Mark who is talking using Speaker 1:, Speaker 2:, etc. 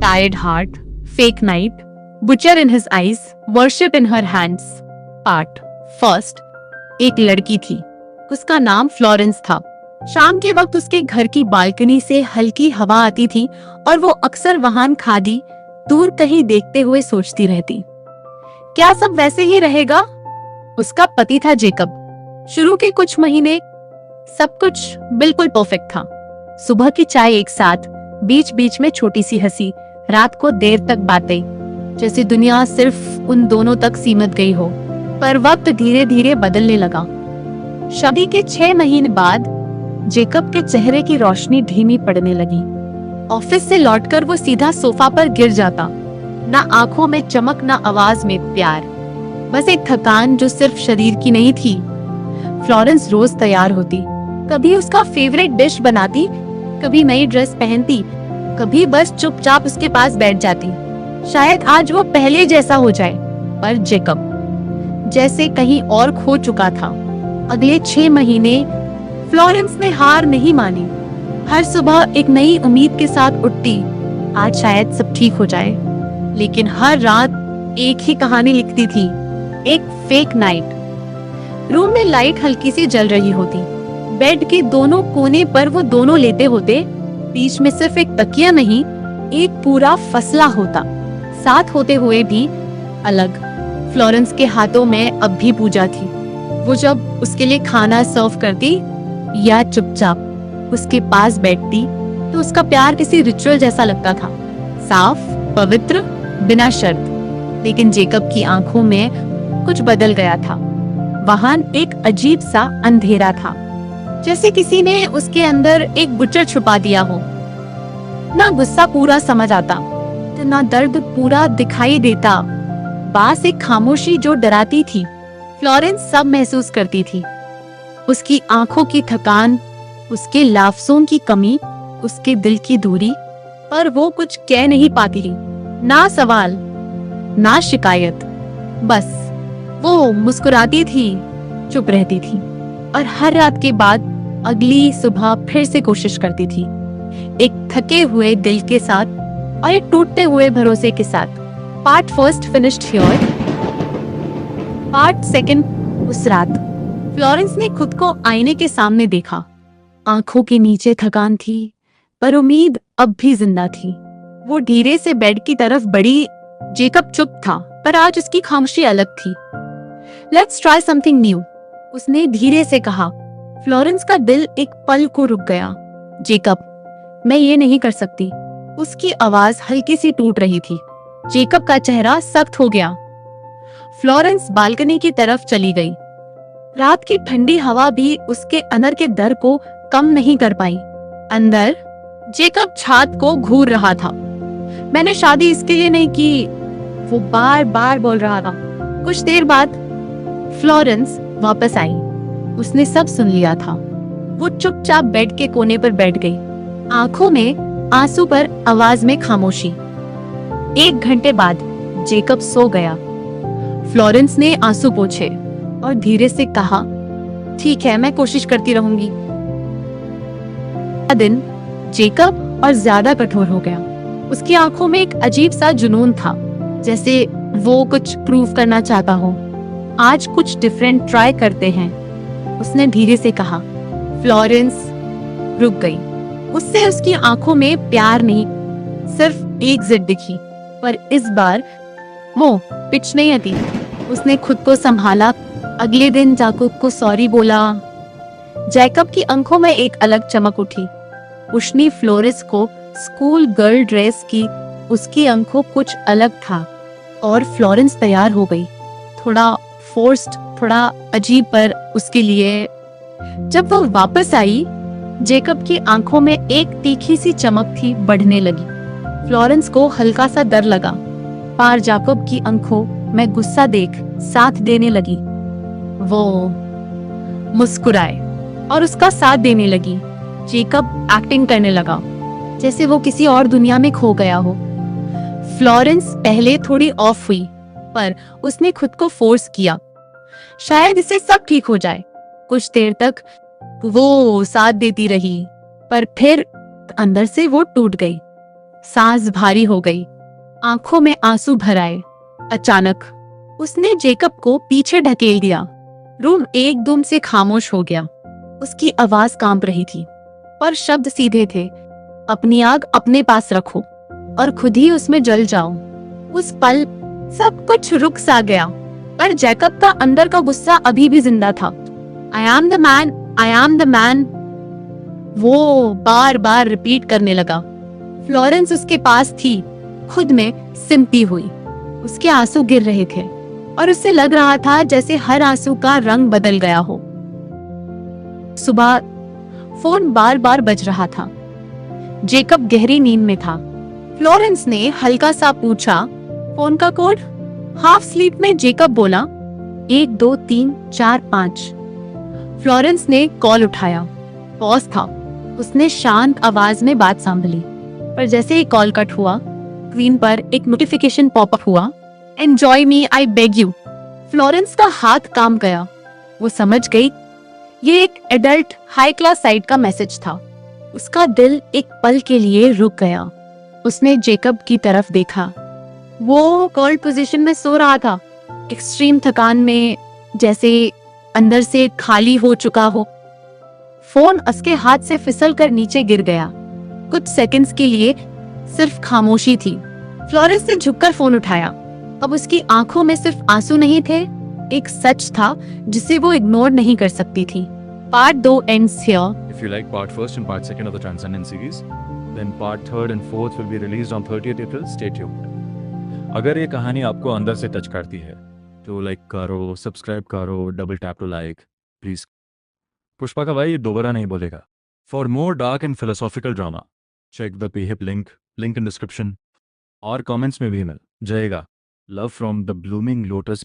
Speaker 1: Tired heart, fake night, butcher in his eyes, worship in her hands. Part first. एक लड़की थी, उसका नाम फ्लोरेंस था। शाम के वक्त उसके घर की बालकनी से हल्की हवा आती थी और वो अक्सर वहां खादी दूर कहीं देखते हुए सोचती रहती, क्या सब वैसे ही रहेगा? उसका पति था जेकब। शुरू के कुछ महीने सब कुछ बिल्कुल परफेक्ट था। सुबह की चाय एक साथ, बीच बीच में छोटी सी हंसी, रात को देर तक बातें, जैसे दुनिया सिर्फ उन दोनों तक सीमित गई हो। पर वक्त धीरे धीरे बदलने लगा। शादी के 6 महीने बाद जेकब के चेहरे की रोशनी धीमी पड़ने लगी। ऑफिस से लौटकर वो सीधा सोफा पर गिर जाता। ना आंखों में चमक, ना आवाज में प्यार, बस एक थकान जो सिर्फ शरीर की नहीं थी। फ्लोरेंस रोज तैयार होती, कभी उसका फेवरेट डिश बनाती, कभी नई ड्रेस पहनती, कभी बस चुपचाप उसके पास बैठ जाती। शायद आज वो पहले जैसा हो जाए, पर जेकब जैसे कहीं और खो चुका था। अगले 6 महीने फ्लोरेंस ने हार नहीं मानी। हर सुबह एक नई उम्मीद के साथ उठती, आज शायद सब ठीक हो जाए। लेकिन हर रात एक ही कहानी लिखती थी, एक फेक नाइट। रूम में लाइट हल्की सी जल रही होती, बेड के दोनों कोने पर वो दोनों लेटे होते, बीच में सिर्फ एक तकिया नहीं, एक पूरा फसला होता। साथ होते हुए भी अलग। फ्लोरेंस के हाथों में अब भी पूजा थी। वो जब उसके लिए खाना सर्व करती या चुपचाप उसके पास बैठती तो उसका प्यार किसी रिचुअल जैसा लगता था, साफ, पवित्र, बिना शर्त। लेकिन जेकब की आंखों में कुछ बदल गया था। वहां एक अजीब सा अंधेरा था, जैसे किसी ने उसके अंदर एक बुचर छुपा दिया हो। ना गुस्सा पूरा समझ आता, ना दर्द पूरा दिखाई देता, बस एक खामोशी जो डराती थी। फ्लोरेंस सब महसूस करती थी, उसकी आंखों की थकान, उसके लफ्जों की कमी, उसके दिल की दूरी, पर वो कुछ कह नहीं पाती थी। ना सवाल, ना शिकायत, बस वो मुस्कुराती थी, चुप रहती थी और हर रात के बाद अगली सुबह फिर से कोशिश करती थी, एक थके हुए दिल के साथ और एक टूटते हुए भरोसे के साथ। Part first finished here. Part second. उस रात फ्लोरेंस ने खुद को आईने के सामने देखा। आंखों के नीचे थकान थी, पर उम्मीद अब भी जिंदा थी। वो धीरे से बेड की तरफ बढ़ी। जेकब चुप था, पर आज उसकी खामोशी अलग थी। लेट्स ट्राई समथिंग न्यू, उसने धीरे से कहा। फ्लोरेंस का दिल एक पल को रुक गया। जेकब, मैं ये नहीं कर सकती। उसकी आवाज हल्की सी टूट रही थी। जेकब का चेहरा सख्त हो गया। फ्लोरेंस बालकनी की तरफ चली गई। रात की ठंडी हवा भी उसके अंदर के डर को कम नहीं कर पाई। अंदर जेकब छात को घूर रहा था। मैंने शादी इसके लिए नहीं की, वो बार बार बोल रहा था। कुछ देर बाद फ्लोरेंस वापस आई। उसने सब सुन लिया था। वो चुपचाप बेड के कोने पर बैठ गई, आंखों में आंसू पर आवाज में खामोशी। 1 घंटे बाद जेकब सो गया। फ्लोरेंस ने आंसू पोंछे और धीरे से कहा, ठीक है, मैं कोशिश करती रहूंगी। दिन जेकब और ज्यादा कठोर हो गया। उसकी आंखों में एक अजीब सा जुनून था, जैसे वो कुछ प्रूव करना चाहता हो। आज कुछ डिफरेंट ट्राई करते हैं, उसने धीरे से कहा। फ्लोरेंस रुक गई। उससे उसकी आंखों में प्यार नहीं, सिर्फ एक जिद दिखी। पर इस बार वो पिच नहीं आती। उसने खुद को संभाला। अगले दिन जाकूब को सॉरी बोला। जैकब की आंखों में एक अलग चमक उठी। उसने फ्लोरेंस को स्कूल गर्ल ड्रेस की, उसकी आंखों कुछ अलग था। और फ्लोरेंस तैयार हो गई, थोड़ा फोर्स्ड, थोड़ा अजीब, पर उसके लिए। जब वो वापस आई, जेकब की आंखों में एक तीखी सी चमक थी, बढ़ने लगी। फ्लोरेंस को हल्का सा डर लगा, पर जाकब की आंखों में गुस्सा देख साथ देने लगी। वो मुस्कुराए और उसका साथ देने लगी। जेकब एक्टिंग करने लगा, जैसे वो किसी और दुनिया में खो गया हो। फ्लोरेंस पहले थोड़ी ऑफ हुई, पर उसने खुद को फोर्स किया, शायद इससे सब ठीक हो जाए। कुछ देर तक वो साथ देती रही, पर फिर अंदर से वो टूट गई। सांस भारी हो गई, आंखों में आंसू भर आए। अचानक उसने जेकब को पीछे ढकेल दिया। रूम एकदम से खामोश हो गया। उसकी आवाज कांप रही थी, पर शब्द सीधे थे। अपनी आग अपने पास रखो और खुद ही उसमें जल जाओ। उस पल सब कुछ रुक सा गया, पर जैकब का अंदर का गुस्सा अभी भी जिंदा था। I am the man, I am the man, वो बार बार रिपीट करने लगा। फ्लोरेंस उसके पास थी, खुद में सिमटी हुई। उसके आंसू गिर रहे थे और उससे लग रहा था जैसे हर आंसू का रंग बदल गया हो। सुबह फोन बार बार बज रहा था। जेकब गहरी नींद में था। फ्लोरेंस ने हल्का सा पूछा, फोन का कोड? हाफ स्लीप में जेकब बोला, 1 2 3 4 5। फ्लोरेंस ने कॉल उठाया। पॉज था। उसने शांत आवाज में बात संभाली, पर जैसे ही कॉल कट हुआ, स्क्रीन पर एक नोटिफिकेशन पॉपअप हुआ, enjoy me I beg you. Florence का हाथ काम गया। वो समझ गई ये एक एडल्ट हाई क्लास साइट का मैसेज था। उसका दिल एक पल के लिए रुक गया। उसने जेकब की तरफ देखा। वो कर्ल्ड पोजीशन में सो रहा था, एक्सट्रीम थकान में, जैसे अंदर से खाली हो चुका हो। फोन उसके हाथ से फिसल कर नीचे गिर गया। कुछ सेकंड्स के लिए सिर्फ खामोशी थी। फ्लोरेंस ने झुककर फोन उठाया। अब उसकी आंखों में सिर्फ आंसू नहीं थे, एक सच था जिसे वो इग्नोर नहीं कर सकती थी। Part 2 ends here.
Speaker 2: If you like part 1st and part 2nd of the Transcendent series, then part 3rd and 4th will be released on 30th April. Stay tuned. अगर ये कहानी आपको अंदर से टच करती है तो लाइक करो, सब्सक्राइब करो, double tap to like please. Pushpa का भाई दोबारा नहीं बोलेगा। For more dark and philosophical drama check the पेहिप लिंक इन डिस्क्रिप्शन और कमेंट्स में भी मिल जाएगा। Love from the blooming lotus.